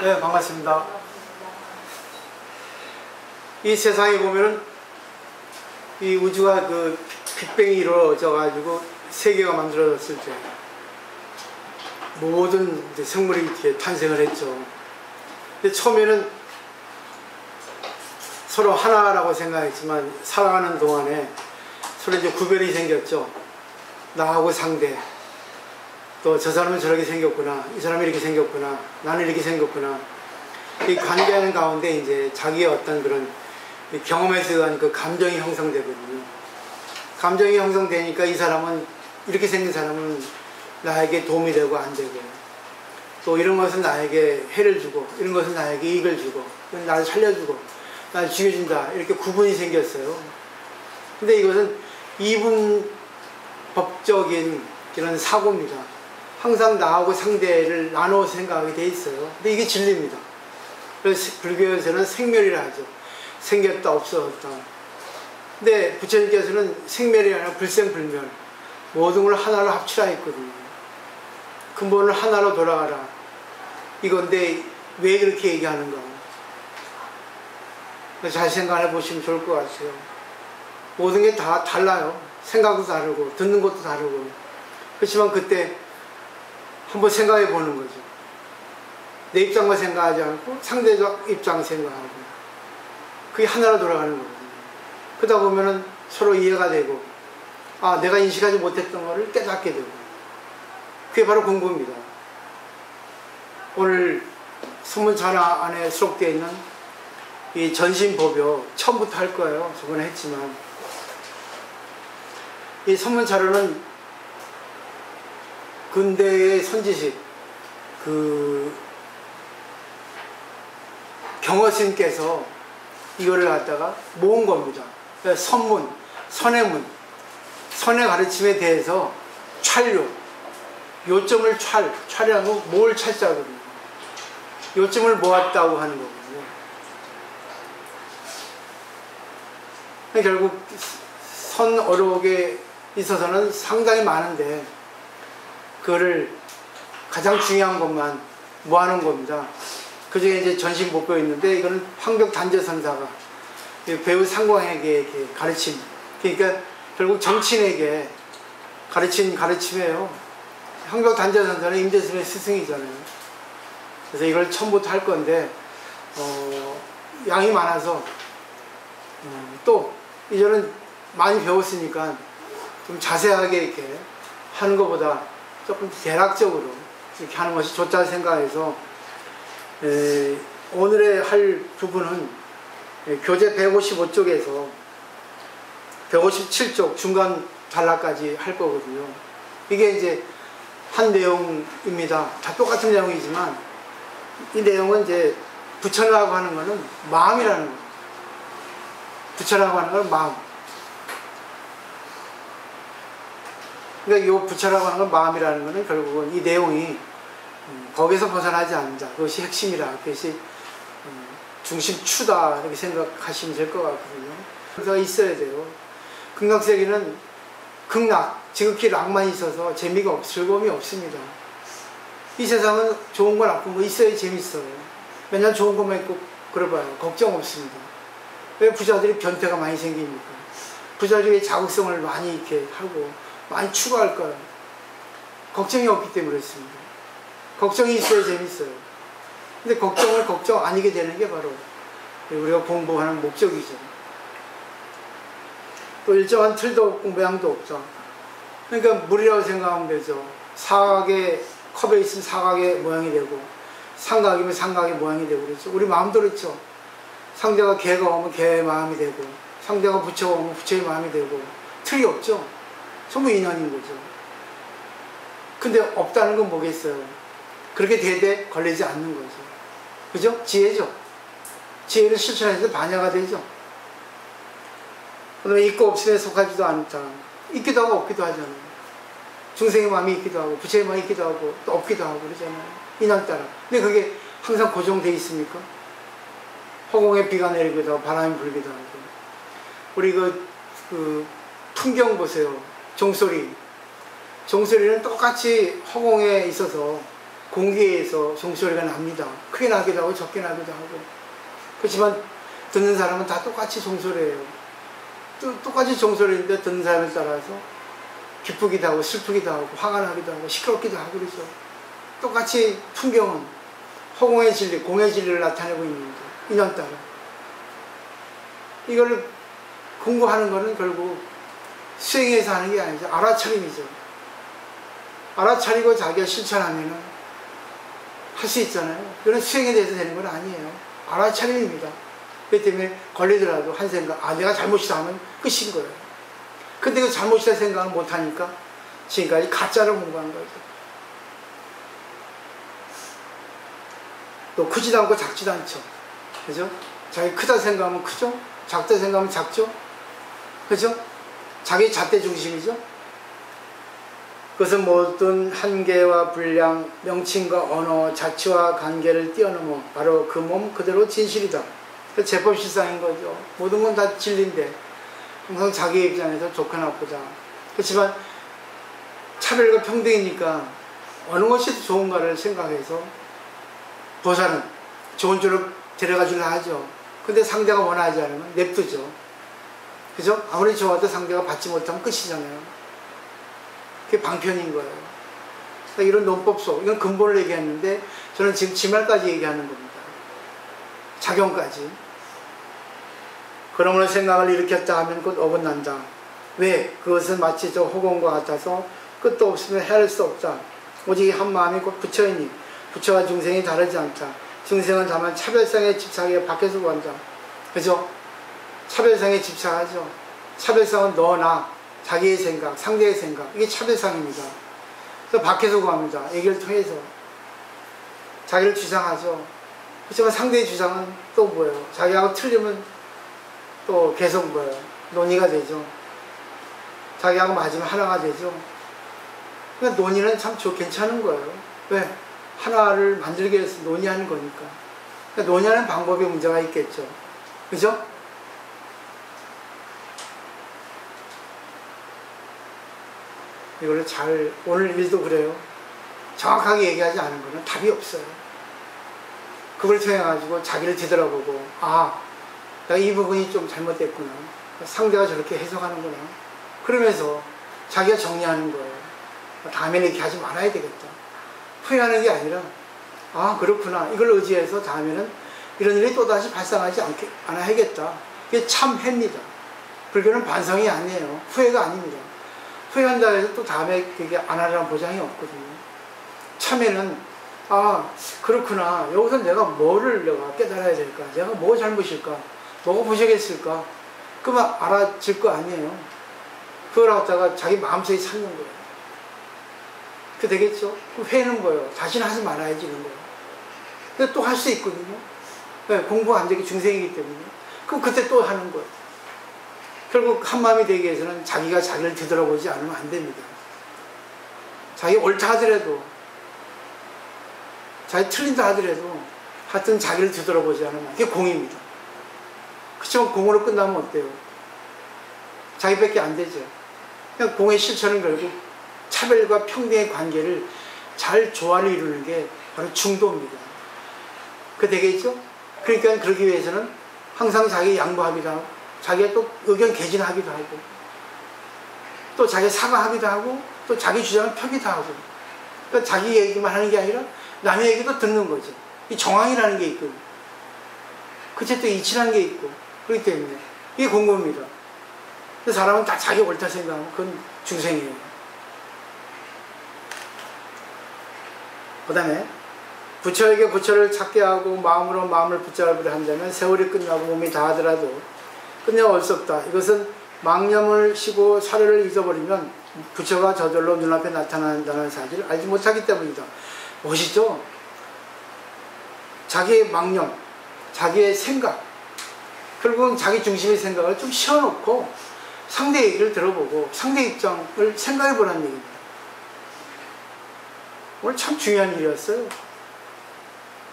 네, 반갑습니다. 이 세상에 보면은 이 우주가 그 빅뱅이 이루어져 가지고 세계가 만들어졌을 때 모든 이제 생물이 이렇게 탄생을 했죠. 근데 처음에는 서로 하나라고 생각했지만 살아가는 동안에 서로 이제 구별이 생겼죠. 나하고 상대. 또 저 사람은 저렇게 생겼구나, 이 사람이 이렇게 생겼구나, 나는 이렇게 생겼구나. 이 관계하는 가운데 이제 자기의 어떤 그런 경험에서 의한 그 감정이 형성되거든요. 감정이 형성되니까 이 사람은, 이렇게 생긴 사람은 나에게 도움이 되고 안 되고, 또 이런 것은 나에게 해를 주고, 이런 것은 나에게 이익을 주고, 나를 살려주고, 나를 죽여준다, 이렇게 구분이 생겼어요. 근데 이것은 이분법적인 이런 사고입니다. 항상 나하고 상대를 나눠 생각하게 돼 있어요. 근데 이게 진리입니다. 그래서 불교에서는 생멸이라 하죠. 생겼다 없어졌다. 근데 부처님께서는 생멸이 아니라 불생불멸, 모든 걸 하나로 합치라 했거든요. 근본을 하나로 돌아가라, 이건데 왜 그렇게 얘기하는가? 잘 생각해 보시면 좋을 것 같아요. 모든 게 다 달라요. 생각도 다르고 듣는 것도 다르고. 그렇지만 그때 한번 생각해 보는 거죠. 내 입장만 생각하지 않고 상대적 입장 생각하고, 그게 하나로 돌아가는 거거든요. 그러다 보면은 서로 이해가 되고, 아, 내가 인식하지 못했던 거를 깨닫게 되고, 그게 바로 공부입니다. 오늘 선문차나 안에 수록되어 있는 이 전신보교 처음부터 할 거예요. 저번에 했지만, 이 선문차로는 근대의 선지식, 그 경허스님께서 이거를 갖다가 모은 겁니다. 그러니까 선문, 선의 문, 선의 가르침에 대해서 찰요, 요점을 찰이라고 뭘 찰자거든요. 요점을 모았다고 하는 거거든요. 결국 선 어록에 있어서는 상당히 많은데, 그거를 가장 중요한 것만 모아놓은 겁니다. 그 중에 이제 전신법교 있는데, 이거는 황벽단재선사가 배우 상광에게 이렇게 가르침, 그러니까 결국 정치인에게 가르친 가르침이에요. 황벽단재선사는 임재스님의 스승이잖아요. 그래서 이걸 처음부터 할 건데, 양이 많아서, 또 이제는 많이 배웠으니까 좀 자세하게 이렇게 하는 것보다 조금 대략적으로 이렇게 하는 것이 좋다 생각해서, 오늘의 할 부분은 교재 155쪽에서 157쪽 중간 단락까지 할 거거든요. 이게 이제 한 내용입니다. 다 똑같은 내용이지만, 이 내용은 이제 부처라고 하는 거는 마음이라는 거예요. 부처라고 하는 건 마음. 그러니까 이 부처라고 하는 건 마음이라는 것은 결국은 이 내용이 거기서 벗어나지 않는다. 그것이 핵심이라, 그것이 중심추다, 이렇게 생각하시면 될 것 같거든요. 그래서 있어야 돼요. 극락세계는 극락, 지극히 락만 있어서 재미가 즐거움이 없습니다. 이 세상은 좋은 거 나쁜 거 있어야 재밌어요. 맨날 좋은 것만 있고 그래봐요. 걱정 없습니다. 왜 부자들이 변태가 많이 생깁니까? 부자들이 자극성을 많이 이렇게 하고 많이 추구할 거예요. 걱정이 없기 때문에 그렇습니다. 걱정이 있어야 재밌어요. 근데 걱정을 걱정 아니게 되는 게 바로 우리가 공부하는 목적이죠. 또 일정한 틀도 없고 모양도 없죠. 그러니까 물이라고 생각하면 되죠. 사각의 컵에 있으면 사각의 모양이 되고, 삼각이면 삼각의 모양이 되고 그렇죠. 우리 마음도 그렇죠. 상대가 개가 오면 개의 마음이 되고, 상대가 부처가 오면 부처의 마음이 되고, 틀이 없죠. 전부 인연인 거죠. 근데 없다는 건 뭐겠어요? 그렇게 대대 걸리지 않는 거죠. 그죠? 지혜죠. 지혜를 실천해서 반야가 되죠. 그러면 있고 없음에 속하지도 않다. 있기도 하고 없기도 하잖아요. 중생의 마음이 있기도 하고, 부처의 마음이 있기도 하고, 또 없기도 하고 그러잖아요. 인연 따라. 근데 그게 항상 고정되어 있습니까? 허공에 비가 내리기도 하고, 바람이 불기도 하고. 우리 그 풍경 보세요. 종소리. 종소리는 똑같이 허공에 있어서 공기에서 종소리가 납니다. 크게 나기도 하고 적게 나기도 하고. 그렇지만 듣는 사람은 다 똑같이 종소리예요. 똑같이 종소리인데 듣는 사람에 따라서 기쁘기도 하고 슬프기도 하고 화가 나기도 하고 시끄럽기도 하고 그러죠. 똑같이 풍경은 허공의 진리, 공의 진리를 나타내고 있는데 인연따라 이걸 공부하는 거는 결국 수행해서 하는 게 아니죠. 알아차림이죠. 알아차리고 자기가 실천하면은 할 수 있잖아요. 이건 수행에 대해서 되는 건 아니에요. 알아차림입니다. 그렇기 때문에 걸리더라도 한 생각, 아 내가 잘못이다 하면 끝인 거예요. 근데 그 잘못이다 생각을 못하니까 지금까지 가짜로 공부한 거죠. 또 크지도 않고 작지도 않죠. 그죠? 자기 크다 생각하면 크죠? 작다 생각하면 작죠? 그죠? 자기 잣대 중심이죠? 그것은 모든 한계와 분량, 명칭과 언어, 자치와 관계를 뛰어넘어 바로 그 몸 그대로 진실이다. 제법실상인 거죠. 모든 건 다 진리인데 항상 자기 입장에서 좋고 나쁘다. 그렇지만 차별과 평등이니까 어느 것이 더 좋은가를 생각해서 보살은 좋은 쪽으로 데려가 주려 하죠. 근데 상대가 원하지 않으면 냅두죠. 그죠? 아무리 좋아도 상대가 받지 못하면 끝이잖아요. 그게 방편인 거예요. 그러니까 이런 논법 속, 이건 근본을 얘기했는데 저는 지금 지말까지 얘기하는 겁니다. 작용까지. 그러므로 생각을 일으켰다 하면 곧 어긋난다. 왜? 그것은 마치 저 호공과 같아서 끝도 없으면 헤아릴 수 없다. 오직 한 마음이 곧 부처이니 부처와 중생이 다르지 않다. 중생은 다만 차별성에 집착해 밖에서 구한다. 그죠? 차별성에 집착하죠. 차별성은 너나 자기의 생각, 상대의 생각, 이게 차별성입니다. 그래서 밖에서 구합니다. 얘기를 통해서 자기를 주장하죠. 그렇지만 상대의 주장은 또 뭐예요? 자기하고 틀리면 또 계속 뭐예요? 논의가 되죠. 자기하고 맞으면 하나가 되죠. 그러니까 논의는 참 괜찮은 거예요. 왜? 하나를 만들기 위해서 논의하는 거니까. 그러니까 논의하는 방법에 문제가 있겠죠. 그죠? 이거를 잘, 오늘 일도 그래요. 정확하게 얘기하지 않은 거는 답이 없어요. 그걸 통해가지고 자기를 뒤돌아보고, 아, 내가 이 부분이 좀 잘못됐구나. 상대가 저렇게 해석하는구나. 그러면서 자기가 정리하는 거예요. 다음에는 이렇게 하지 말아야 되겠다. 후회하는 게 아니라, 아, 그렇구나. 이걸 의지해서 다음에는 이런 일이 또다시 발생하지 않아야겠다. 이게 참회입니다. 불교는 반성이 아니에요. 후회가 아닙니다. 후회한다 해서 또 다음에 그게 안 하라는 보장이 없거든요. 참회는, 아, 그렇구나. 여기서 내가 뭐를 내가 깨달아야 될까? 내가 뭐가 잘못일까? 뭐가 부족했을까? 그러면 알아질 거 아니에요. 그걸 갖다가 자기 마음속에 찾는 거예요. 그 되겠죠? 그 회는 뭐예요? 다시는 하지 말아야지 이런 거예요. 근데 또 할 수 있거든요. 네, 공부 안 되게 중생이기 때문에. 그럼 그때 또 하는 거예요. 결국 한마음이 되기 위해서는 자기가 자기를 뒤돌아보지 않으면 안 됩니다. 자기 옳다 하더라도, 자기 틀린다 하더라도, 하여튼 자기를 뒤돌아보지 않으면, 그게 공입니다. 그렇지만 공으로 끝나면 어때요? 자기밖에 안 되죠. 그냥 공의 실천은 결국 차별과 평등의 관계를 잘 조화를 이루는 게 바로 중도입니다. 그 되겠죠? 그러니까 그러기 위해서는 항상 자기 양보하기도 하고, 자기가 또 의견 개진하기도 하고, 또 자기 사과하기도 하고, 또 자기 주장을 펴기도 하고, 그러니까 자기 얘기만 하는 게 아니라 남의 얘기도 듣는 거죠. 이 정황이라는 게 있고, 그치 또 이치라는 게 있고, 그렇기 때문에 이게 공부입니다. 근데 사람은 다 자기 옳다 생각하면 그건 중생이에요. 그 다음에 부처에게 부처를 찾게 하고 마음으로 마음을 붙잡으려 한다면 세월이 끝나고 몸이 다하더라도 끝내올 수 없다. 이것은 망념을 쉬고 사료를 잊어버리면 부처가 저절로 눈앞에 나타난다는 사실을 알지 못하기 때문이다. 멋있죠? 자기의 망념, 자기의 생각, 결국은 자기 중심의 생각을 좀 쉬어놓고 상대 얘기를 들어보고 상대 입장을 생각해보라는 얘기입니다. 오늘 참 중요한 일이었어요.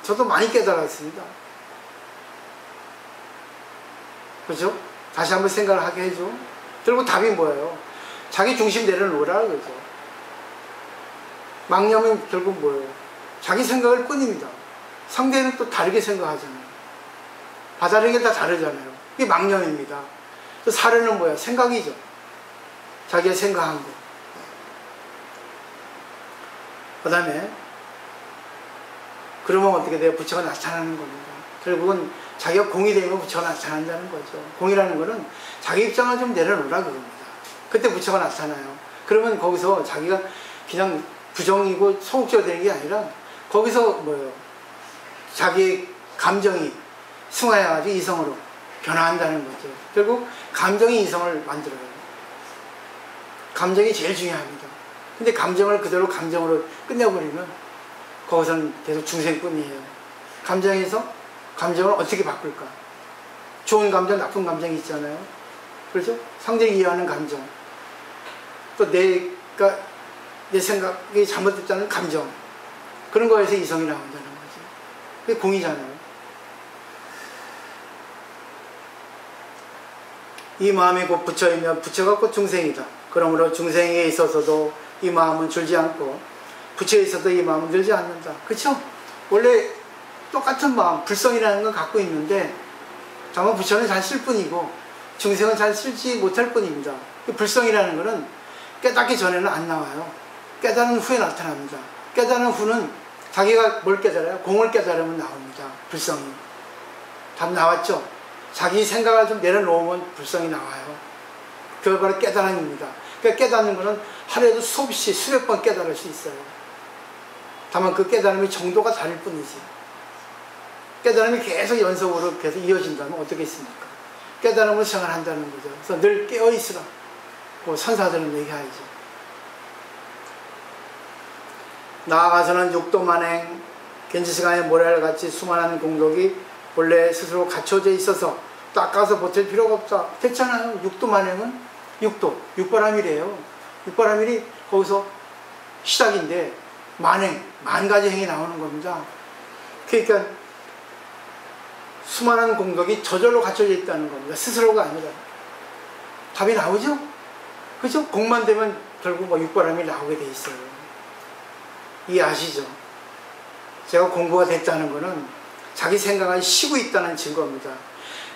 저도 많이 깨달았습니다. 그죠? 다시 한번 생각을 하게 해줘. 그리고 답이 뭐예요? 자기 중심 내려놓으라 그러죠. 망념은 결국 뭐예요? 자기 생각일 뿐입니다. 상대는 또 다르게 생각하잖아요. 받아들이는 게 다 다르잖아요. 이게 망념입니다. 또 사례는 뭐야? 생각이죠. 자기가 생각한 거. 그 다음에 그러면 어떻게 돼요? 부처가 나타나는 겁니다. 결국은 자기가 공이 되면 부처가 나타난다는 거죠. 공이라는 거는 자기 입장을 좀 내려놓으라 그겁니다. 그때 부처가 나타나요. 그러면 거기서 자기가 그냥 부정이고 소극적으로 되는 게 아니라 거기서 뭐예요? 자기의 감정이 승화해가지고 이성으로 변화한다는 거죠. 결국 감정이 이성을 만들어요. 감정이 제일 중요합니다. 근데 감정을 그대로 감정으로 끝내버리면 거기서는 계속 중생뿐이에요. 감정에서 감정을 어떻게 바꿀까? 좋은 감정, 나쁜 감정이 있잖아요. 그렇죠? 상대를 이해하는 감정. 또 내 생각이 잘못됐다는 감정. 그런 거에서 이성이 나온다는 거죠. 그게 공이잖아요. 이 마음이 곧 부처이며 부처가 곧 중생이다. 그러므로 중생에 있어서도 이 마음은 줄지 않고 부처에 있어도 이 마음은 늘지 않는다. 그렇죠? 원래 똑같은 마음, 불성이라는 걸 갖고 있는데 다만 부처는 잘 쓸 뿐이고 중생은 잘 쓰지 못할 뿐입니다. 불성이라는 것은 깨닫기 전에는 안 나와요. 깨달은 후에 나타납니다. 깨달은 후는 자기가 뭘 깨달아요? 공을 깨달으면 나옵니다. 불성이. 답 나왔죠? 자기 생각을 좀 내려놓으면 불성이 나와요. 그걸 바로 깨달음입니다. 그러니까 깨닫는 것은 하루에도 수없이 수백 번 깨달을 수 있어요. 다만 그 깨달음의 정도가 다를 뿐이지. 깨달음이 계속 연속으로 계속 이어진다면 어떻겠습니까? 깨달음을 생활한다는 거죠. 그래서 늘 깨어있으라. 그 선사들은 얘기하죠. 나아가서는 육도만행, 견지시간의 모래알같이 수많은 공덕이 본래 스스로 갖춰져 있어서 닦아서 버틸 필요가 없다. 됐잖아요. 육도만행은 육도, 육바라밀이에요. 육바라밀이 거기서 시작인데 만행, 만 가지 행이 나오는 겁니다. 그러니까 수많은 공덕이 저절로 갖춰져 있다는 겁니다. 스스로가 아니라. 답이 나오죠? 그죠? 공만 되면 결국 뭐 육바람이 나오게 돼 있어요. 이해하시죠? 제가 공부가 됐다는 거는 자기 생각을 쉬고 있다는 증거입니다.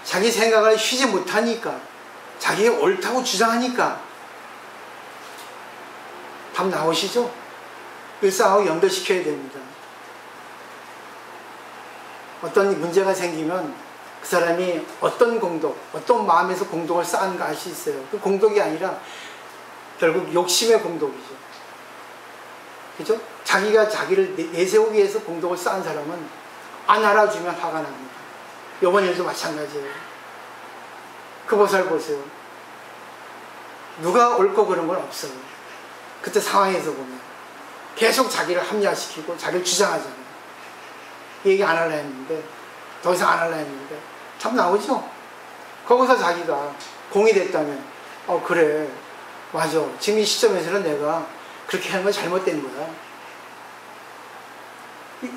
자기 생각을 쉬지 못하니까, 자기가 옳다고 주장하니까 답 나오시죠? 일상하고 연결시켜야 됩니다. 어떤 문제가 생기면 그 사람이 어떤 공덕, 어떤 마음에서 공덕을 쌓은가 알 수 있어요. 그 공덕이 아니라 결국 욕심의 공덕이죠. 그죠? 자기가 자기를 내세우기 위해서 공덕을 쌓은 사람은 안 알아주면 화가 납니다. 이번 일도 마찬가지예요. 그 보살 보세요. 누가 옳고 그런 건 없어요. 그때 상황에서 보면 계속 자기를 합리화시키고 자기를 주장하잖아요. 얘기 안 하려 했는데, 더 이상 안 하려 했는데 참 나오죠? 거기서 자기가 공이 됐다면 그래 맞아, 지금 이 시점에서는 내가 그렇게 하는 건 잘못된 거야.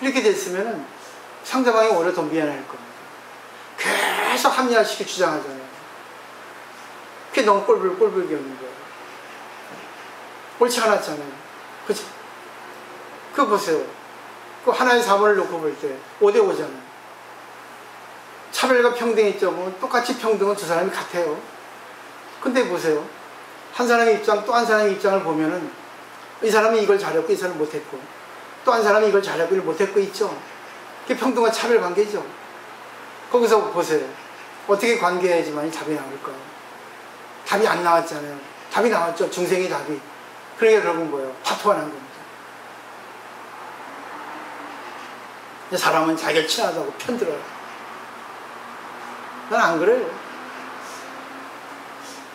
이렇게 됐으면 상대방이 오히려 더 미안할 겁니다. 계속 합리화시키고 주장하잖아요. 그게 너무 꼴불기 없는 거예요. 옳지 않았잖아요. 그치? 그거 보세요. 그 하나의 사본을 놓고 볼 때 5대5잖아요. 차별과 평등이 있죠. 뭐 똑같이 평등은 두 사람이 같아요. 근데 보세요. 한 사람의 입장 또 한 사람의 입장을 보면은 이 사람이 이걸 잘했고 이 사람은 못했고 또 한 사람이 이걸 잘했고 이걸 못했고 있죠. 그게 평등과 차별 관계죠. 거기서 보세요. 어떻게 관계해야지만 답이 나올까요? 답이 안 나왔잖아요. 답이 나왔죠. 중생의 답이. 그러니까 결국은 뭐예요? 파토가 난 겁니다. 사람은 자기가 친하다고 편들어요. 난 안 그래요.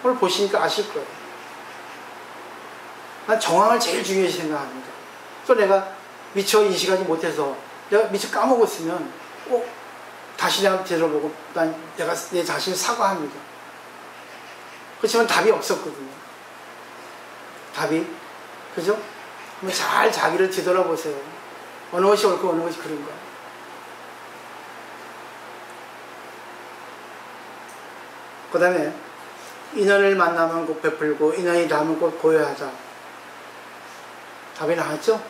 오늘 보시니까 아실 거예요. 난 정황을 제일 중요시 생각합니다. 또 내가 미처 인식하지 못해서 내가 미처 까먹었으면 다시 내가 되돌아보고 내가 내 자신을 사과합니다. 그렇지만 답이 없었거든요. 답이. 그죠? 한번 잘 자기를 뒤돌아보세요. 어느 것이 옳고 어느 것이 그른가. 그 다음에 인연을 만나면 곧 베풀고 인연이 닿으면 곧 고요하다. 답이 나왔죠?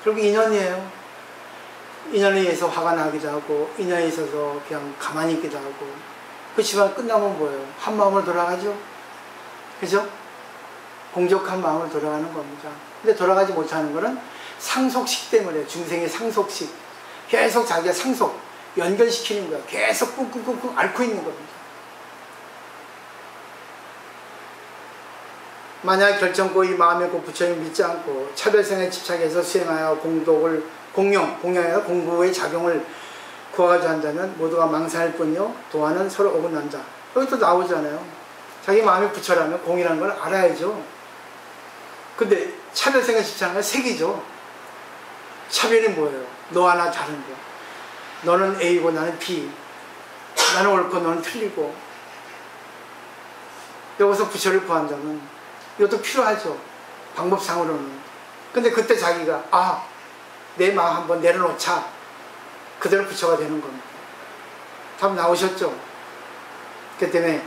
결국 인연이에요. 인연에 의해서 화가 나기도 하고 인연에 있어서 그냥 가만히 있기도 하고. 그렇지만 끝나면 뭐예요? 한 마음으로 돌아가죠. 그죠? 공적한 마음으로 돌아가는 겁니다. 근데 돌아가지 못하는 거는 상속식 때문에, 중생의 상속식. 계속 자기가 상속, 연결시키는 거야. 계속 꾹꾹꾹꾹 앓고 있는 겁니다. 만약 결정코 이 마음의 꼭 부처님을 믿지 않고 차별성에 집착해서 수행하여 공용하여 공부의 작용을 구하고자 한다면 모두가 망상일 뿐이요 도화는 서로 어긋난다. 여기 또 나오잖아요. 자기 마음이 부처라면 공이라는 걸 알아야죠. 근데 차별성에 집착하는 건 색이죠. 차별이 뭐예요? 너와 나 다른 거. 너는 A고 나는 B. 나는 옳고 너는 틀리고. 여기서 부처를 구한다면 이것도 필요하죠. 방법상으로는. 근데 그때 자기가 내 마음 한번 내려놓자. 그대로 부처가 되는 겁니다. 답 나오셨죠? 그 때문에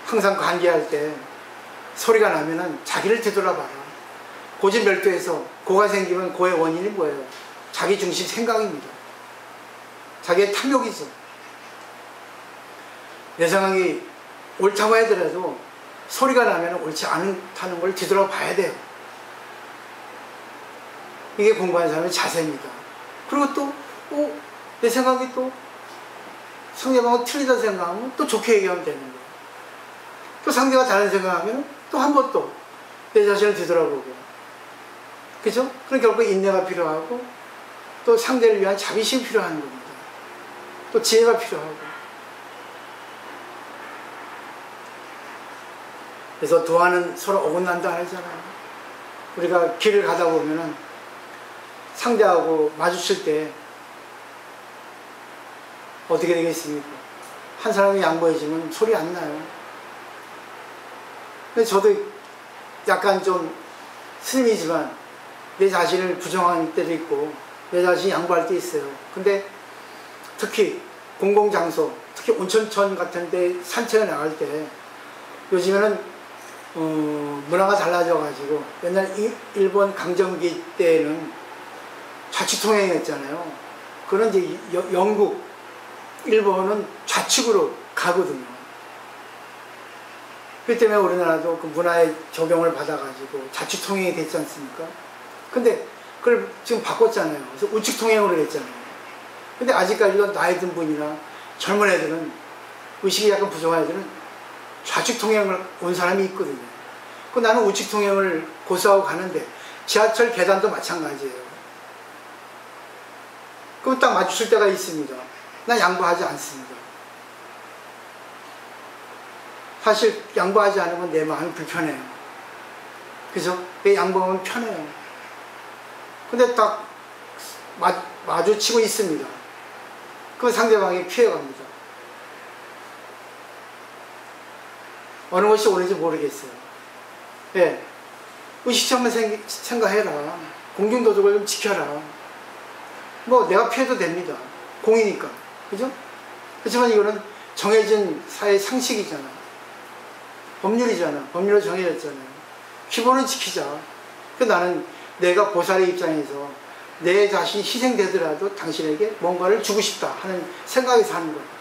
항상 관계할 때 소리가 나면은 자기를 되돌아봐라. 고진별도에서 고가 생기면 고의 원인이 뭐예요? 자기 중심 생각입니다. 자기의 탐욕이죠. 내 생각이 옳다고 하더라도 소리가 나면 옳지 않다는 걸 뒤돌아봐야 돼요. 이게 공부하는 사람의 자세입니다. 그리고 또 내 생각이 또 상대방하고 틀리다 생각하면 또 좋게 얘기하면 되는 거예요. 또 상대가 다른 생각하면 또 한 번 또 내 자신을 뒤돌아보고. 그죠? 그럼 결국 인내가 필요하고 또 상대를 위한 자비심이 필요한 겁니다. 또 지혜가 필요하고. 그래서 도화는 서로 어긋난다 하잖아요. 우리가 길을 가다 보면은 상대하고 마주칠 때 어떻게 되겠습니까? 한 사람이 양보해주면 소리 안 나요. 근데 저도 약간 좀 스님이지만 내 자신을 부정하는 때도 있고 내 자신이 양보할 때 있어요. 근데 특히 공공장소, 특히 온천천 같은 데 산책에 나갈 때 요즘에는 문화가 달라져가지고 옛날 일본 강점기 때는 좌측통행했잖아요. 그런 이제 영국, 일본은 좌측으로 가거든요. 그렇기 때문에 우리나라도 그 문화의 적용을 받아가지고 좌측통행이 됐지 않습니까? 근데 그걸 지금 바꿨잖아요. 그래서 우측통행으로 됐잖아요. 근데 아직까지도 나이 든 분이나 젊은 애들은 의식이 약간 부족한 애들은 좌측통행을 온 사람이 있거든요. 그 나는 우측통행을 고수하고 가는데 지하철 계단도 마찬가지예요. 그럼 딱 맞출 때가 있습니다. 난 양보하지 않습니다. 사실 양보하지 않으면 내 마음이 불편해요. 그죠? 양보하면 편해요. 근데 딱 마주치고 있습니다. 그 상대방이 피해갑니다. 어느 것이 옳은지 모르겠어요. 예. 의식주 한번 생각해라. 공중도덕을 좀 지켜라. 뭐 내가 피해도 됩니다. 공이니까. 그죠? 그렇지만 이거는 정해진 사회 상식이잖아. 법률이잖아. 법률로 정해졌잖아요. 기본은 지키자. 나는 내가 보살의 입장에서 내 자신이 희생되더라도 당신에게 뭔가를 주고 싶다 하는 생각에서 하는 거예요.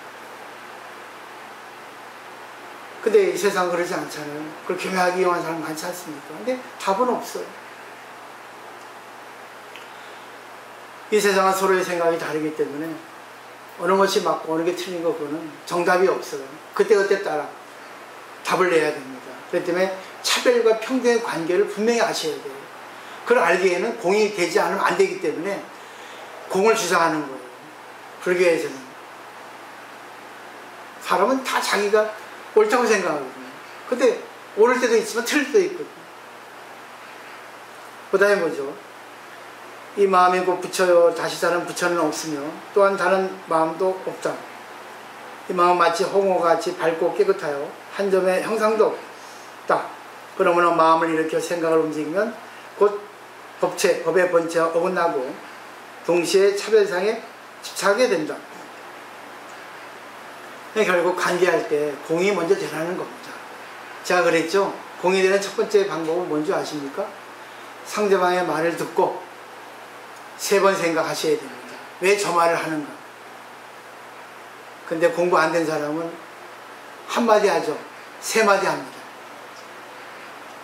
근데 이 세상은 그러지 않잖아요. 그걸 교묘하게 이용하는 사람 많지 않습니까? 근데 답은 없어요. 이 세상은 서로의 생각이 다르기 때문에 어느 것이 맞고 어느 게 틀린 거 그거는 정답이 없어요. 그때그때 따라 답을 내야 됩니다. 그렇기 때문에 차별과 평등의 관계를 분명히 아셔야 돼요. 그걸 알기에는 공이 되지 않으면 안 되기 때문에 공을 주장하는 거예요. 불교에서는. 사람은 다 자기가 옳다고 생각하거든요. 근데 옳을 때도 있지만 틀릴 때도 있거든요. 그 다음에 뭐죠? 이 마음이 곧 부처요. 다시 다른 부처는 없으며 또한 다른 마음도 없다. 이 마음 마치 홍어같이 밝고 깨끗하여 한 점의 형상도 없다. 그러므로 마음을 일으켜 생각을 움직이면 곧 법의 본체와 어긋나고 동시에 차별상에 집착하게 된다. 결국 관계할 때 공이 먼저 되라는 겁니다. 제가 그랬죠? 공이 되는 첫 번째 방법은 뭔지 아십니까? 상대방의 말을 듣고 3번 생각하셔야 됩니다. 왜 저 말을 하는가? 근데 공부 안 된 사람은 한마디 하죠. 세 마디 합니다.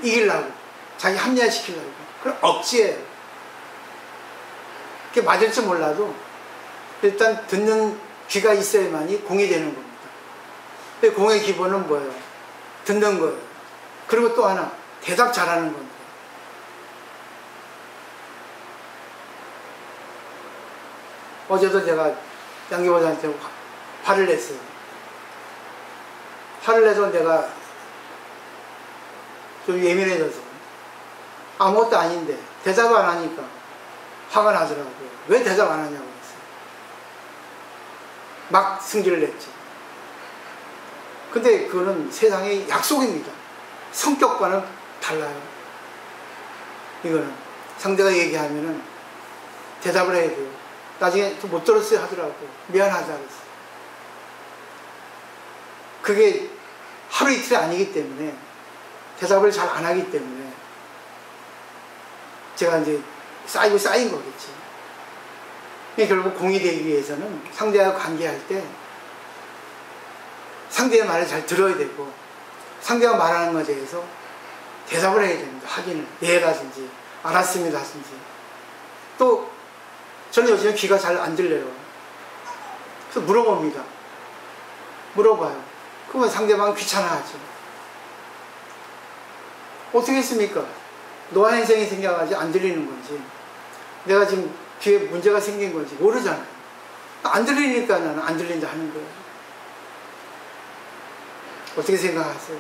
이기려고, 자기 합리화시키려고. 그럼 억지예요. 그게 맞을지 몰라도 일단 듣는 귀가 있어야만이 공이 되는 겁니다. 근데 공의 기본은 뭐예요? 듣는 거예요. 그리고 또 하나, 대답 잘하는 겁니다. 어제도 제가 양교보사한테 화를 냈어요. 화를 내서 내가 좀 예민해져서 아무것도 아닌데 대답 안 하니까 화가 나더라고요. 왜 대답 안 하냐고 그랬어요. 막 승질을 냈죠. 근데 그거는 세상의 약속입니다. 성격과는 달라요. 이거는 상대가 얘기하면은 대답을 해야 돼요. 나중에 좀 못 들었어요 하더라고. 미안하다 그랬어요. 그게 하루 이틀이 아니기 때문에, 대답을 잘 안 하기 때문에 제가 이제 쌓인 거겠죠. 결국 공이 되기 위해서는 상대와 관계할 때 상대의 말을 잘 들어야 되고, 상대가 말하는 것에 대해서 대답을 해야 됩니다. 확인을. 예라든지 알았습니다 하든지. 또 저는 요즘에 귀가 잘 안 들려요. 그래서 물어봅니다. 물어봐요. 그러면 상대방은 귀찮아하죠. 어떻게 했습니까? 노화 현상이 생겨가지고 안 들리는 건지, 내가 지금 귀에 문제가 생긴 건지 모르잖아요. 안 들리니까 나는 안 들린다 하는 거예요. 어떻게 생각하세요?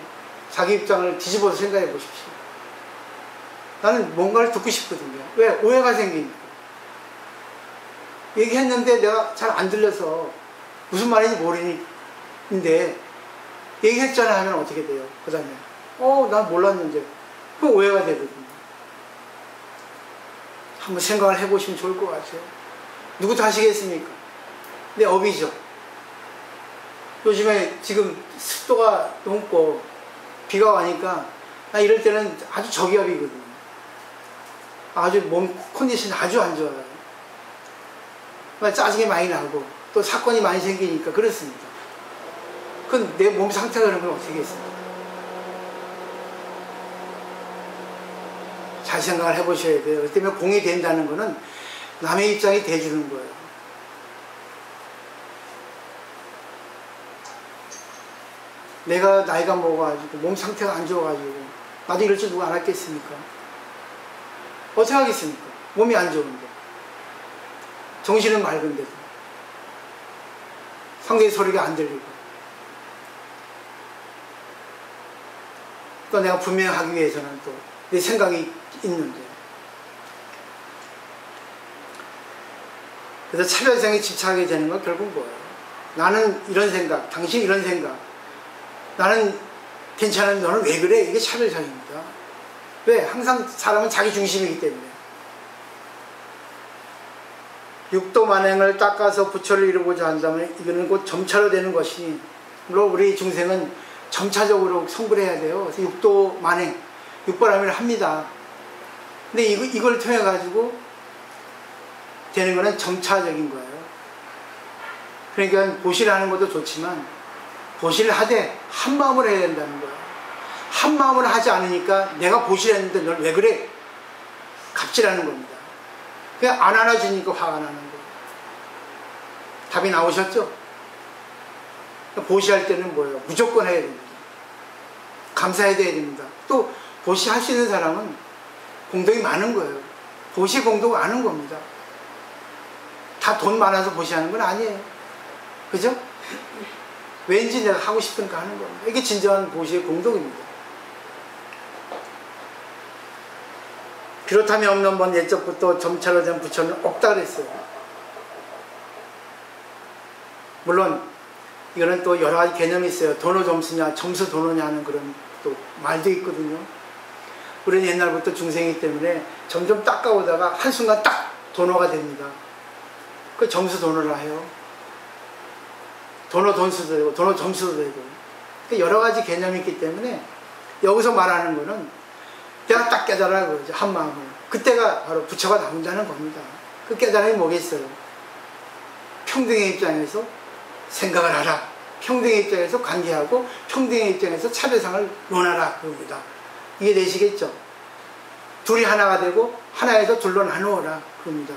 자기 입장을 뒤집어서 생각해 보십시오. 나는 뭔가를 듣고 싶거든요. 왜? 오해가 생기니까. 얘기했는데 내가 잘 안 들려서 무슨 말인지 모르는데 얘기했잖아 하면 어떻게 돼요? 그 다음에 난 몰랐는데, 그 오해가 되거든요. 한번 생각을 해보시면 좋을 것 같아요. 누구 탓이겠습니까? 내 업이죠. 요즘에 지금 습도가 높고 비가 와니까 나 이럴 때는 아주 저기압이거든요. 아주 몸 컨디션이 아주 안 좋아요. 짜증이 많이 나고 또 사건이 많이 생기니까 그렇습니다. 그건 내 몸 상태가 그런 건 어떻게 했습니까? 잘 생각을 해보셔야 돼요. 그렇기 때문에 공이 된다는 거는 남의 입장이 돼주는 거예요. 내가 나이가 먹어가지고 몸 상태가 안 좋아가지고 나도 이럴 줄 누가 알았겠습니까? 어떻게 하겠습니까? 몸이 안 좋은데, 정신은 맑은데도 상대의 소리가 안 들리고. 또 내가 분명하기 위해서는 또 내 생각이 있는데, 그래서 차별성에 집착하게 되는 건 결국 뭐예요? 나는 이런 생각, 당신 이런 생각, 나는 괜찮은데 너는 왜 그래? 이게 차별성입니다. 왜? 항상 사람은 자기 중심이기 때문에. 육도 만행을 닦아서 부처를 이루고자 한다면 이거는 곧 점차로 되는 것이니, 물론 우리 중생은 점차적으로 성불을 해야 돼요. 그래서 육도 만행, 육바람을 합니다. 근데 이걸 통해 가지고 되는 거는 점차적인 거예요. 그러니까 보시를 하는 것도 좋지만 보시를 하되 한 마음으로 해야 된다는 거예요. 한 마음으로 하지 않으니까 내가 보시를 했는데 넌 왜 그래? 갑질하는 겁니다. 그냥 안 안아주니까 화가 나는 거예요. 답이 나오셨죠? 보시할 때는 뭐예요? 무조건 해야 됩니다. 감사해야 됩니다. 또 보시할 수 있는 사람은 공덕이 많은 거예요. 보시 공덕 아는 겁니다. 다 돈 많아서 보시하는 건 아니에요. 그죠? 왠지 내가 하고 싶으니까 하는 겁니다. 이게 진정한 보시의 공덕입니다. 그렇다면 없는 번 예적부터 점차로 된 부처는 없다 그랬어요. 물론 이거는 또 여러 가지 개념이 있어요. 도노 점수냐, 점수 도노냐 하는 그런 또 말도 있거든요. 우리는 옛날부터 중생이기 때문에 점점 닦아오다가 한순간 딱 도노가 됩니다. 그 점수 도노라 해요. 도노 돈수도 되고 도노 점수도 되고 여러 가지 개념이 있기 때문에 여기서 말하는 거는 내가 딱 깨달아요. 한마음을. 그때가 바로 부처가 나온다는 겁니다. 그 깨달음이 뭐겠어요? 평등의 입장에서 생각을 하라. 평등의 입장에서 관계하고 평등의 입장에서 차별상을 논하라. 그겁니다. 이해되시겠죠? 둘이 하나가 되고 하나에서 둘로 나누어라. 그겁니다.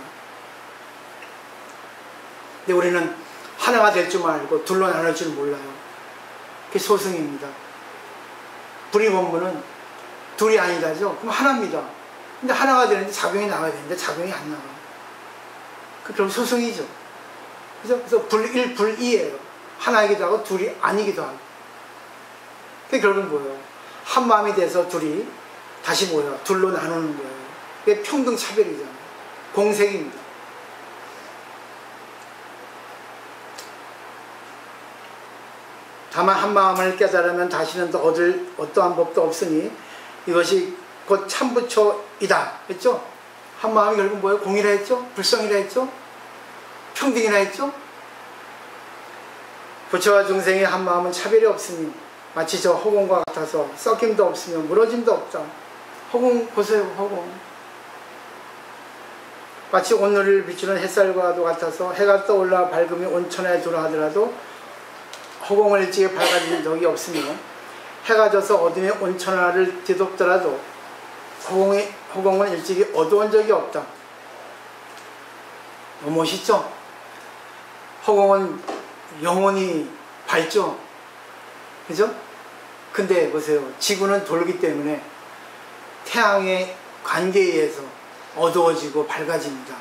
근데 우리는 하나가 될 줄 알고 둘로 나눌 줄 몰라요. 그게 소승입니다. 불의 본문은 둘이 아니다죠. 그럼 하나입니다. 근데 하나가 되는데 작용이 나와야 되는데 작용이 안 나와. 그럼 소승이죠. 그죠? 그래서 불1, 불2예요. 하나이기도 하고 둘이 아니기도 하고. 그게 결국은 뭐예요? 한 마음이 돼서 둘이 다시 뭐예요? 둘로 나누는 거예요. 그게 평등차별이잖아요. 공생입니다. 다만 한 마음을 깨달으면 다시는 더 얻을 어떠한 법도 없으니 이것이 곧 참부처이다 했죠? 한 마음이 결국 뭐예요? 공이라 했죠? 불성이라 했죠? 평등이라 했죠? 부처와 중생의 한 마음은 차별이 없으니 마치 저 허공과 같아서 썩김도 없으며 무너짐도 없다. 허공 보세요. 허공. 마치 온누리를 비추는 햇살과도 같아서 해가 떠올라 밝음이 온천에 두나 하더라도 허공을 일찍이 밝아진 적이 없으며 해가 져서 어둠의 온천하를 뒤덮더라도 허공은 일찍이 어두운 적이 없다. 너무 멋있죠? 허공은 영원히 밝죠? 그죠? 근데 보세요. 지구는 돌기 때문에 태양의 관계에 의해서 어두워지고 밝아집니다.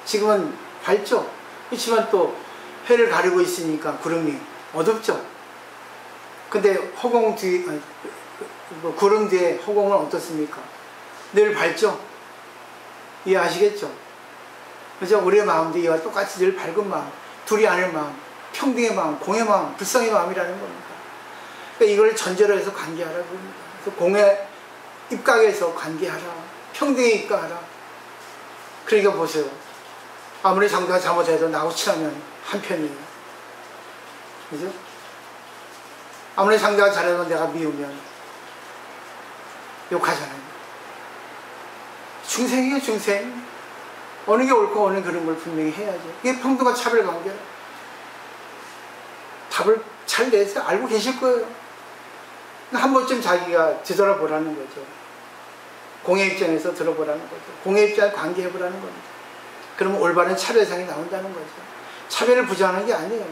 지금은 밝죠? 그렇지만 또 해를 가리고 있으니까 구름이 어둡죠? 근데 허공 뒤, 구름 뒤에 허공은 어떻습니까? 늘 밝죠? 이해하시겠죠? 그죠? 우리의 마음도 이와 똑같이 늘 밝은 마음, 둘이 아닐 마음, 평등의 마음, 공의 마음, 불성의 마음이라는 겁니다. 그러니까 이걸 전제로 해서 관계하라고 합니다. 그래서 공의 입각에서 관계하라. 평등에 입각하라. 그러니까 보세요. 아무리 상대가 잘못해도 나하고 친하면 한편이에요. 그죠? 아무리 상대가 잘해도 내가 미우면 욕하잖아요. 중생이에요, 중생. 어느 게 옳고 어느 게 그런 걸 분명히 해야죠. 이게 평등과 차별관계라. 답을 잘 내세요. 알고 계실 거예요. 한 번쯤 자기가 뒤돌아보라는 거죠. 공의 입장에서 들어보라는 거죠. 공의 입장에 관계해보라는 겁니다. 그러면 올바른 차별상이 나온다는 거죠. 차별을 부정하는 게 아니에요.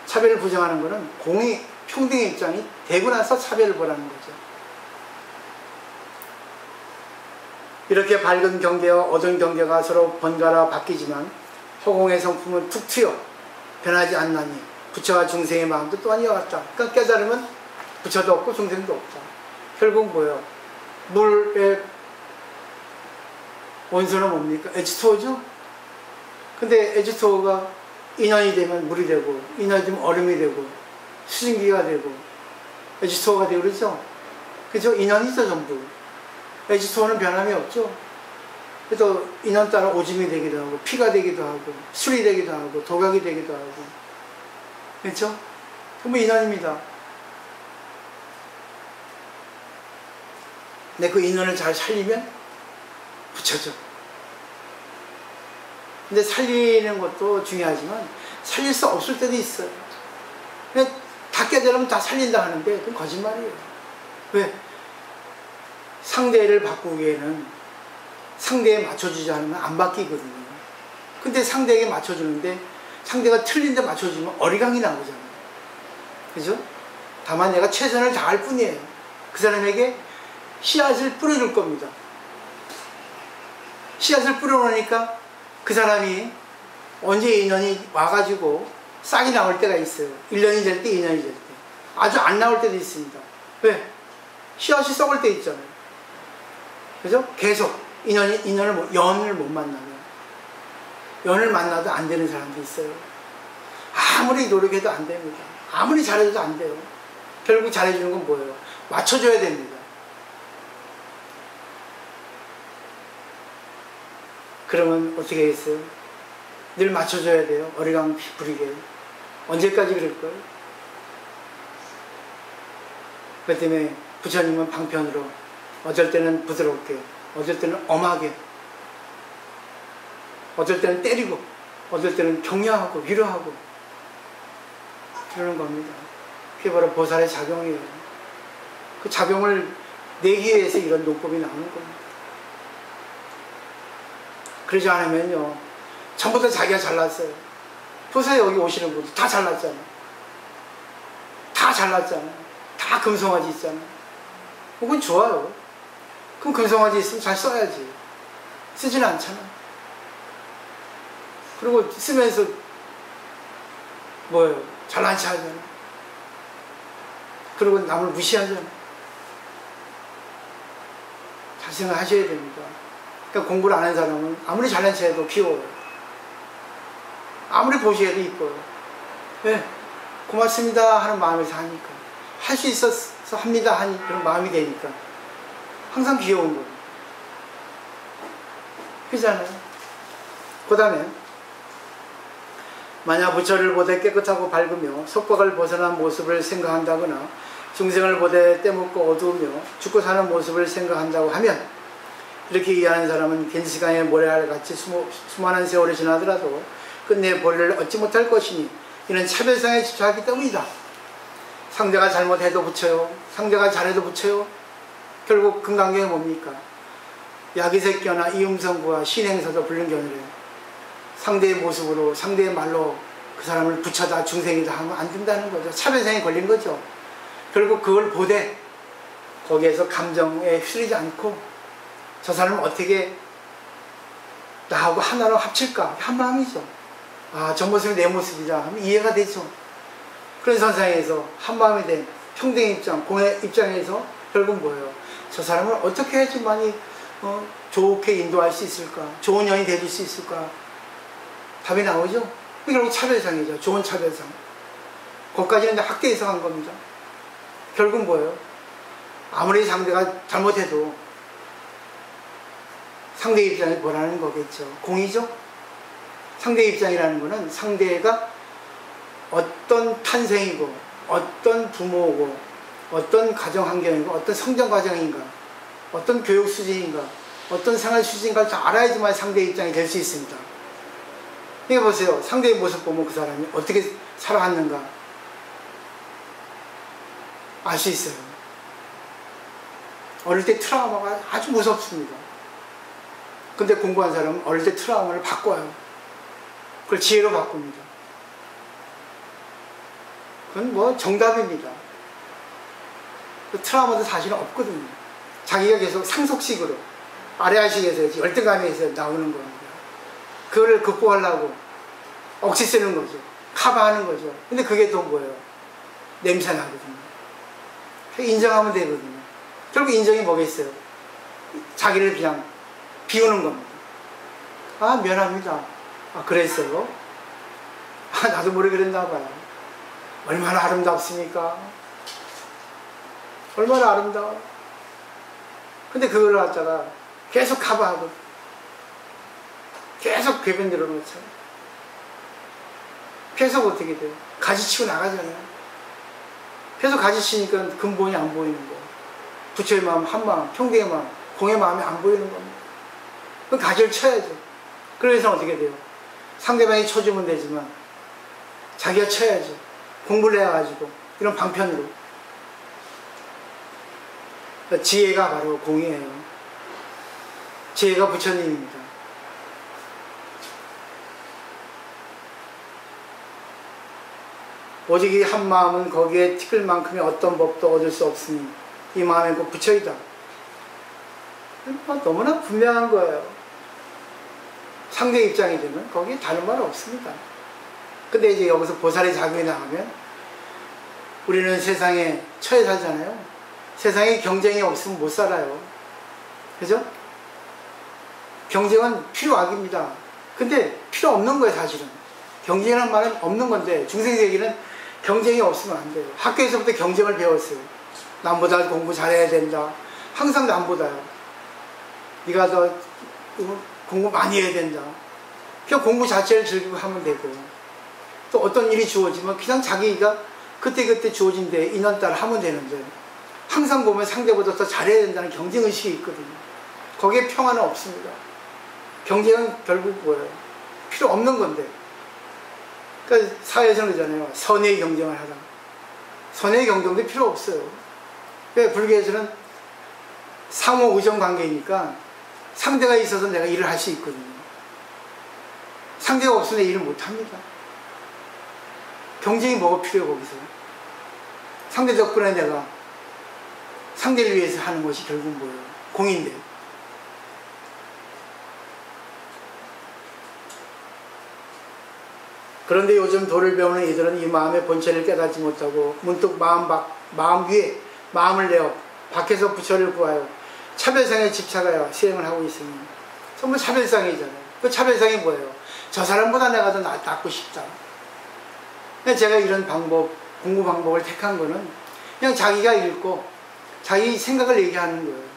차별을 부정하는 것은 공의, 평등의 입장이 되고 나서 차별을 보라는 거죠. 이렇게 밝은 경계와 어두운 경계가 서로 번갈아 바뀌지만 허공의 성품은 툭 트여 변하지 않나니 부처와 중생의 마음도 또한 이와 같다. 그러니까 깨달으면 부처도 없고 중생도 없다. 결국 뭐예요? 물의 원소는 뭡니까? H2O죠? 근데 H2O가 인연이 되면 물이 되고 인연이 되면 얼음이 되고 수증기가 되고 H2O가 되고 그러죠? 그죠? 인연이죠 전부. H2O는 변함이 없죠? 그래서 인연 따라 오줌이 되기도 하고 피가 되기도 하고 술이 되기도 하고 독약이 되기도 하고 그렇죠? 전부 인연입니다. 근데 그 인연을 잘 살리면 부처죠. 근데 살리는 것도 중요하지만 살릴 수 없을 때도 있어요. 그냥 다 깨달으면 다 살린다 하는데 그건 거짓말이에요. 왜? 상대를 바꾸기에는 상대에 맞춰주지 않으면 안 바뀌거든요. 근데 상대에게 맞춰주는데 상대가 틀린데 맞춰주면 어리광이 나오잖아요. 그죠? 다만 내가 최선을 다할 뿐이에요. 그 사람에게 씨앗을 뿌려줄 겁니다. 씨앗을 뿌려놓으니까 그 사람이 언제 인연이 와가지고 싹이 나올 때가 있어요. 1년이 될 때, 2년이 될 때. 아주 안 나올 때도 있습니다. 왜? 씨앗이 썩을 때 있잖아요. 그죠? 계속 연을 못 만나면 연을 만나도 안 되는 사람도 있어요. 아무리 노력해도 안 됩니다. 아무리 잘해도 안 돼요. 결국 잘해주는 건 뭐예요? 맞춰줘야 됩니다. 그러면 어떻게 하겠어요? 늘 맞춰줘야 돼요. 어리광 부리게. 언제까지 그럴 거예요? 그 때문에 부처님은 방편으로 어쩔 때는 부드럽게, 어쩔 때는 엄하게, 어쩔 때는 때리고, 어떨 때는 격려하고 위로하고 그러는 겁니다. 그게 바로 보살의 작용이에요. 그 작용을 내기 위해서 이런 논법이 나오는 겁니다. 그러지 않으면요, 전부 다 자기가 잘났어요. 보세요, 여기 오시는 분들 다 잘났잖아요. 다 잘났잖아요. 다 금송아지 있잖아요. 그건 좋아요. 그럼 금송아지 있으면 잘 써야지. 쓰지는 않잖아. 그리고 쓰면서 뭐예요? 잘난 체 하잖아. 그리고 남을 무시하잖아. 잘 생각하셔야 됩니다. 그러니까 공부를 안 하는 사람은 아무리 잘난 체 해도 귀여워요. 아무리 보시해도 이뻐요. 네, 고맙습니다 하는 마음에서 하니까. 할 수 있어서 합니다 하니 그런 마음이 되니까 항상 귀여운 거예요. 그잖아요. 그 다음에 만약 부처를 보되 깨끗하고 밝으며 속박을 벗어난 모습을 생각한다거나 중생을 보되 때묻고 어두우며 죽고 사는 모습을 생각한다고 하면, 이렇게 이해하는 사람은 긴 시간의 모래알 같이 수많은 세월이 지나더라도 끝내 본래를 얻지 못할 것이니 이는 차별성에 집착하기 때문이다. 상대가 잘못해도 부처요, 상대가 잘해도 부처요. 결국 금강경이 뭡니까? 야기새끼나 이음성부와 신행서도 불능견이래요. 상대의 모습으로, 상대의 말로 그 사람을 부처다, 중생이다 하면 안 된다는 거죠. 차별성에 걸린 거죠. 결국 그걸 보되 거기에서 감정에 휩쓸리지 않고 저 사람을 어떻게 나하고 하나로 합칠까? 한 마음이죠. 아, 저 모습이 내 모습이다 하면 이해가 되죠. 그런 선상에서 한 마음이 된 평등 입장, 공의 입장에서 결국 뭐예요? 저 사람을 어떻게 해야지 많이 좋게 인도할 수 있을까? 좋은 년이 되줄 수 있을까? 답이 나오죠? 결국 차별상이죠. 좋은 차별상. 거기까지는 이제 학대에서 간 겁니다. 결국 뭐예요? 아무리 상대가 잘못해도 상대 입장이 뭐라는 거겠죠. 공이죠? 상대 입장이라는 거는 상대가 어떤 탄생이고, 어떤 부모고, 어떤 가정 환경이고, 어떤 성장 과정인가, 어떤 교육 수준인가, 어떤 생활 수준인가를 잘 알아야지만 상대의 입장이 될 수 있습니다. 이거 보세요. 상대의 모습 보면 그 사람이 어떻게 살아왔는가 알 수 있어요. 어릴 때 트라우마가 아주 무섭습니다. 근데 공부한 사람은 어릴 때 트라우마를 바꿔요. 그걸 지혜로 바꿉니다. 그건 뭐 정답입니다. 그 트라우마도 사실은 없거든요. 자기가 계속 상속식으로, 아래아식에서 열등감에서 나오는 겁니다. 그거를 극복하려고 억지 쓰는 거죠. 커버하는 거죠. 근데 그게 또 뭐예요? 냄새 나거든요. 인정하면 되거든요. 결국 인정이 뭐겠어요? 자기를 그냥 비우는 겁니다. 아, 미안합니다. 아, 그랬어요? 아, 나도 모르게 그랬나 봐요. 얼마나 아름답습니까? 얼마나 아름다워. 근데 그걸 갖다가 계속 커버하고 계속 궤변 들어놓죠. 계속 어떻게 돼요? 가지치고 나가잖아요. 계속 가지치니까 근본이 안 보이는 거예요. 부처의 마음, 한 마음, 평등의 마음, 공의 마음이 안 보이는 겁니다. 그럼 가지를 쳐야죠. 그래서 어떻게 돼요? 상대방이 쳐주면 되지만 자기가 쳐야죠. 공부를 해가지고 이런 방편으로. 그러니까 지혜가 바로 공이에요. 지혜가 부처님입니다. 오직 이 한 마음은 거기에 티끌 만큼의 어떤 법도 얻을 수 없으니 이 마음이 곧 부처이다. 너무나 분명한 거예요. 상대 입장이 되면 거기에 다른 말 없습니다. 근데 이제 여기서 보살의 작용이 나가면 우리는 세상에 처해 살잖아요. 세상에 경쟁이 없으면 못 살아요. 그죠? 경쟁은 필요악입니다. 근데 필요 없는 거예요, 사실은. 경쟁이라는 말은 없는 건데 중생에게는 경쟁이 없으면 안 돼요. 학교에서부터 경쟁을 배웠어요. 남보다 공부 잘해야 된다. 항상 남보다요. 네가 더 공부 많이 해야 된다. 그냥 공부 자체를 즐기고 하면 되고, 또 어떤 일이 주어지면 그냥 자기가 그때그때 주어진 데 인원따라 하면 되는데, 항상 보면 상대보다 더 잘해야 된다는 경쟁의식이 있거든요. 거기에 평화는 없습니다. 경쟁은 결국 뭐예요? 필요 없는 건데 그러니까 사회에서는 그러잖아요. 선의 경쟁을 하라. 선의 경쟁도 필요 없어요. 그러니까 불교에서는 상호 의존 관계니까 상대가 있어서 내가 일을 할 수 있거든요. 상대가 없으면 일을 못 합니다. 경쟁이 뭐가 필요해요, 거기서. 상대 덕분에 내가 상대를 위해서 하는 것이 결국 뭐예요? 공인데. 그런데 요즘 도를 배우는 이들은 이 마음의 본체를 깨닫지 못하고 문득 마음 위에 마음을 내어 밖에서 부처를 구하여 차별상에 집착하여 실행을 하고 있으니 전부 차별상이잖아요. 그 차별상이 뭐예요? 저 사람보다 내가 더 낫고 싶다. 제가 이런 방법, 공부 방법을 택한 거는 그냥 자기가 읽고 자기 생각을 얘기하는 거예요.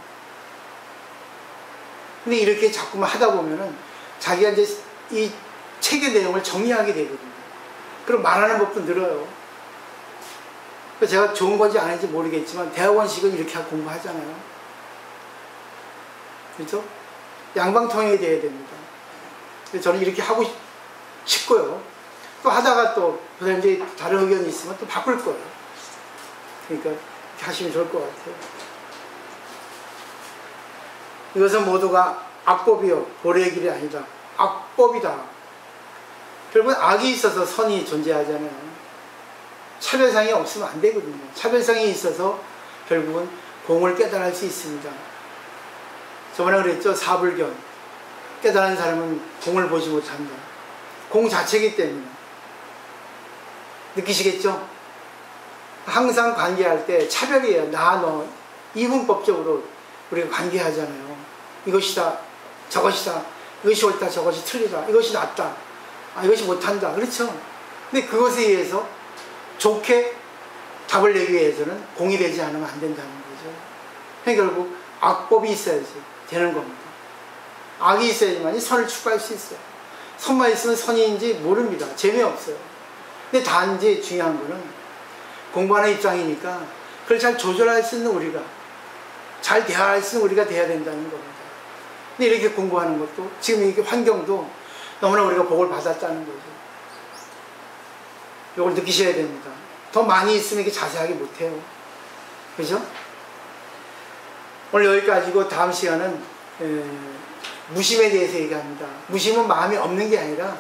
근데 이렇게 자꾸만 하다 보면은 자기가 이제 이 책의 내용을 정리하게 되거든요. 그럼 말하는 법도 늘어요. 제가 좋은 건지 아닌지 모르겠지만 대학원식은 이렇게 공부하잖아요. 그렇죠? 양방통행이 돼야 됩니다. 저는 이렇게 하고 싶고요. 또 하다가 또 선생님들이 다른 의견이 있으면 또 바꿀 거예요. 그러니까 이렇게 하시면 좋을 것 같아요. 이것은 모두가 악법이요 보리의 길이 아니다. 악법이다. 결국은 악이 있어서 선이 존재하잖아요. 차별상이 없으면 안 되거든요. 차별상이 있어서 결국은 공을 깨달을 수 있습니다. 저번에 그랬죠. 사불견. 깨달은 사람은 공을 보지 못한다. 공 자체이기 때문에. 느끼시겠죠? 항상 관계할 때 차별이에요. 나, 너. 이분법적으로 우리가 관계하잖아요. 이것이다. 저것이다. 이것이 옳다. 저것이 틀리다. 이것이 낫다. 이것이 못한다. 그렇죠? 근데 그것에 의해서 좋게 답을 내기 위해서는 공이 되지 않으면 안 된다는 거죠. 그러니까 결국 악법이 있어야지 되는 겁니다. 악이 있어야지만 선을 추구할 수 있어요. 선만 있으면 선인지 모릅니다. 재미없어요. 근데 단지 중요한 거는 공부하는 입장이니까 그걸 잘 조절할 수 있는 우리가, 잘 대화할 수 있는 우리가 돼야 된다는 겁니다. 근데 이렇게 공부하는 것도 지금 이렇게 환경도 너무나 우리가 복을 받았다는 거죠. 이걸 느끼셔야 됩니다. 더 많이 있으면 이렇게 자세하게 못해요. 그죠? 오늘 여기까지고 다음 시간은 무심에 대해서 얘기합니다. 무심은 마음이 없는 게 아니라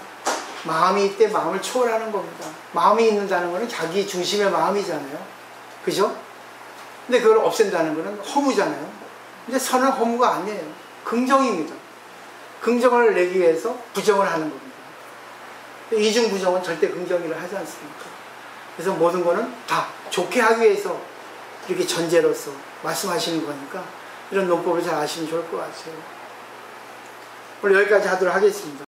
마음이 있대 마음을 초월하는 겁니다. 마음이 있는다는 것은 자기 중심의 마음이잖아요. 그죠? 근데 그걸 없앤다는 것은 허무잖아요. 근데 선은 허무가 아니에요. 긍정입니다. 긍정을 내기 위해서 부정을 하는 겁니다. 이중부정은 절대 긍정이라 하지 않습니까? 그래서 모든 거는 다 좋게 하기 위해서 이렇게 전제로서 말씀하시는 거니까 이런 논법을 잘 아시면 좋을 것 같아요. 오늘 여기까지 하도록 하겠습니다.